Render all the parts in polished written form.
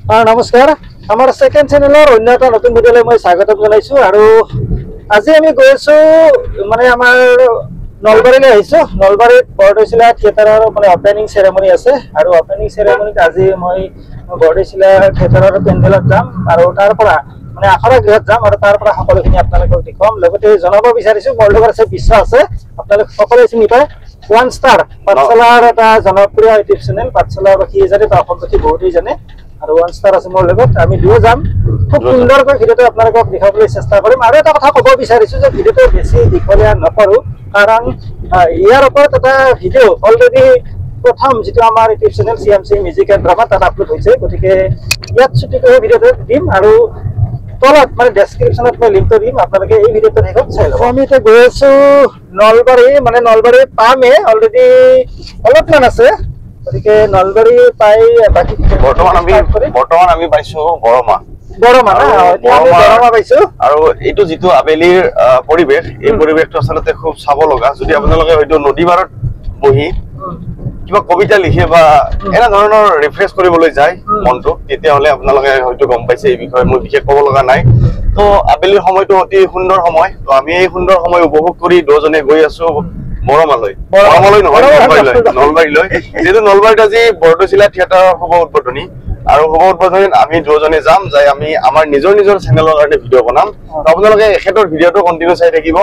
নমস্কাৰ আমাৰ সেকেন্ড চেনেলৰ অন্য এটা নতুন ভিডিঅলৈ মই স্বাগতম জনাইছো আৰু আজি আমি গৈ আছো মানে আমাৰ নলবাৰীলৈ আহিছো নলবাৰীত বৰদৈচিলা থিয়েটাৰৰ মানে ওপেনিং সেৰেমনি আছে আৰু ওপেনিং সেৰেমনিত আজি মই বৰদৈচিলা থিয়েটাৰৰ পেণ্ডেলত যাম আৰু তাৰ পৰা মানে আখৰা গৃহত যাম আৰু তাৰ পৰা সকলোখিনি আপোনালোকক দেখুৱাম লগতে জনাব বিচাৰিছো মোৰ লগত আছে বিশ্বাস আছে আপোনালোক সকলোৱে চিনি পায় ওৱান ষ্টাৰ পাঠশালাৰ এটা জনপ্ৰিয় ইউটিউব চেনেল পাঠশালাবাসী জানে বা অসমবাসী বহুতেই জানে আৰু ওৱান ষ্টাৰ আছে মোৰ লগত আমি দুয়ো যাম খুব সুন্দৰকৈ ভিডিঅ'টো আপোনালোকক দেখাবলৈ চেষ্টা কৰিম আৰু এটা কথা ক'ব বিচাৰিছো যে ভিডিঅ'টো বেছি দীঘলীয়া নকৰো কাৰণ ইয়াৰ ওপৰত এটা ভিডিঅ' অলৰেডি প্ৰথম যেটো আমাৰ YouTube channel CMC music and drama তাত আপলোড হৈছে গতিকে ইয়াত ছুটিকৈ ভিডিঅ'টো দিম আৰু তলত মানে ডেসক্ৰিপশনত মই লিংকটো দিম আপোনালোকে এই ভিডিঅ'টো দেখক চাই লব আমি এতিয়া গৈ আছো নলবাৰী পামে অলৰেডি অলপমান আছে গতিকে নলবাৰী পাই বাকি বৰ্তমান আমি পাইছো বৰমা পাইছো আৰু এইটো যেটো আবেলিৰ পৰিবেশ এই পৰিবেশটো আচলতে খুব চাব লগা যদি আপোনালোকে হয়তো নদী পাৰত বহি কিবা কবিতা লিখে বা এনে ধৰণৰ ৰিফ্ৰেশ কৰিবলৈ যায় মনটো তেতিয়া হলে আপোনালোকে হয়তো গম পাইছে এই বিষয়ে মই বিশেষ ক'ব লগা নাই তো আবেলিৰ সময়টো অতি সুন্দৰ সময় তো আমি এই সুন্দৰ সময় উপভোগ কৰি দুজনে গৈ আছো বৰমালৈ নলবাৰীলৈ যেহেতু নলবাৰীত আজি বৰদৈচিলা থিয়েটাৰৰ শুভ উদ্বোধনী আৰু শুভ উদ্বোধনীত আমি দুজনে যাম যাই আমি আমাৰ নিজৰ চেনেলৰ কাৰণে ভিডিঅ' বনাম তো আপোনালোকে এখেতৰ ভিডিঅ'টো কন্টিনিউ চাই থাকিব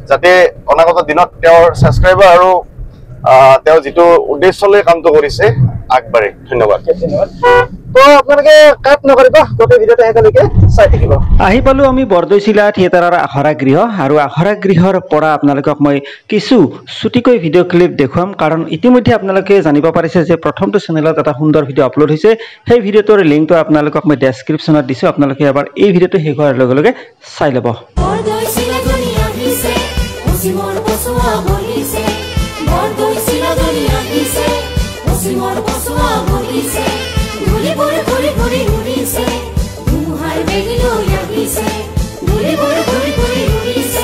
যাতে অনাগত দিনত তেওঁৰ সাবস্ক্ৰাইবাৰ আৰু তেওঁ যেটো উদ্দেশ্যলৈ কামটো কৰিছে আগবাঢ়ে ধন্যবাদ তো আপোনালোকে কাট নকৰিবা গোটেই ভিডিঅ'টো হেকলৈকে চাই থাকিব আহি পালো আমি বৰদৈচিলা থিয়েটাৰৰ আখৰা গৃহ আৰু আখৰা গৃহৰ পৰা আপোনালোকক মই কিছু ছুটিকৈ ভিডিঅ' ক্লিপ দেখুৱাম কাৰণ ইতিমধ্যে আপোনালোকে জানিব পাৰিছে যে প্ৰথমটো চেনেলত এটা সুন্দৰ ভিডিঅ' আপলোড হৈছে সেই ভিডিঅ'টোৰ লিংকটো আপোনালোকক মই ডেসক্ৰিপশনত দিছো আপোনালোকে এবাৰ এই ভিডিঅ'টো শেষ হোৱাৰ লগে লগে চাই ল'ব বৰদৈচিলা দুনিয়া আহিছে অসীমৰ বসুৱা বলিছে বৰদৈচিলা দুনিয়া আহিছে অসীমৰ বসুৱা বলিছে ধুলি পৰে পৰি পৰি উৰিছে ধুমুহাৰ বেগী লৈ আহিছে ধুলি পৰে পৰি পৰি উৰিছে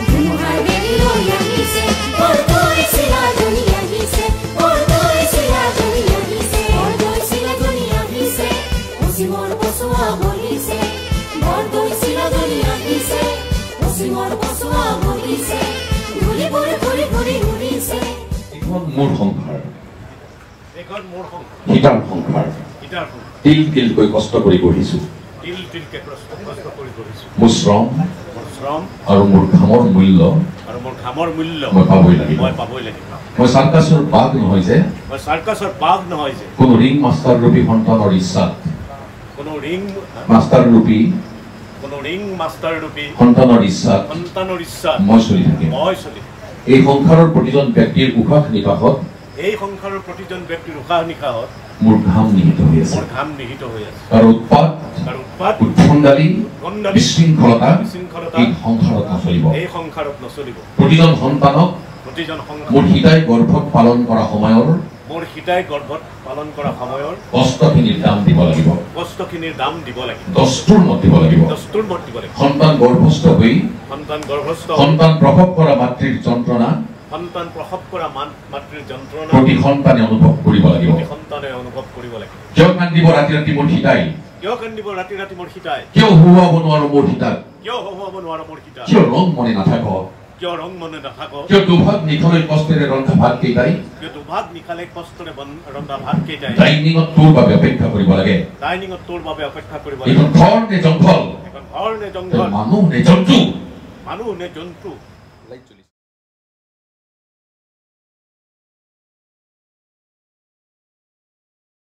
ধুমুহাৰ বেগী লৈ আহিছে বৰদৈচিলা দুনিয়া আহিছে বৰদৈচিলা দুনিয়া আহিছে বৰদৈচিলা দুনিয়া আহিছে অসীমৰ বসুৱা বলিছে বৰদৈচিলা দুনিয়া আহিছে অসীমৰ বসুৱা বলিছে ধুলি পৰে পৰি পৰি উৰিছে মোৰ সংসাৰ হিতাৰ সংসাৰ তিল তিলকৈ কষ্ট কৰি গঢ়িছো মোৰ শ্ৰম আৰু মোৰ ঘামৰ মূল্য মই পাবই লাগিব মই চাৰ্কাছৰ বাঘ নহয় যে কোনো ৰিং মাষ্টাৰ ৰূপী সন্তানৰ ইচ্ছাত সন্তানৰ ইচ্ছাত মই চলি থাকিম এই সংসাৰৰ প্ৰতিজন ব্যক্তিৰ উশাহ নিশাহত মোৰ ঘাম নিহিত হৈ আছে আৰু উৎপাত উৎখণ্ডালি বিশৃংখলতা এই সংসাৰত নচলিব প্ৰতিজন সন্তানক মোৰ হিতাই গৰ্ভত পালন কৰা সময়ৰ কষ্টখিনিৰ দাম দিব লাগিব দস্তুৰ মত দিব লাগিব সন্তান গৰ্ভস্থ হৈ সন্তান প্ৰসৱ কৰা মাতৃৰ যন্ত্ৰণা প্ৰতি সন্তানে অনুভৱ কৰিব লাগিব কিয় কান্দিব ৰাতি ৰাতি মোৰ হিতাই কিয় হুৱাব নোৱাৰো মোৰ হিতাক কিয় ৰং মনে নাথাক কিয় দুভাগ নিশালৈ কষ্টেৰে ৰন্ধা ভাত কেইটাই ডাইনিঙত তোৰ বাবে অপেক্ষা কৰিব লাগে এইখন ঘৰ নে জংঘল মানুহ নে জন্তু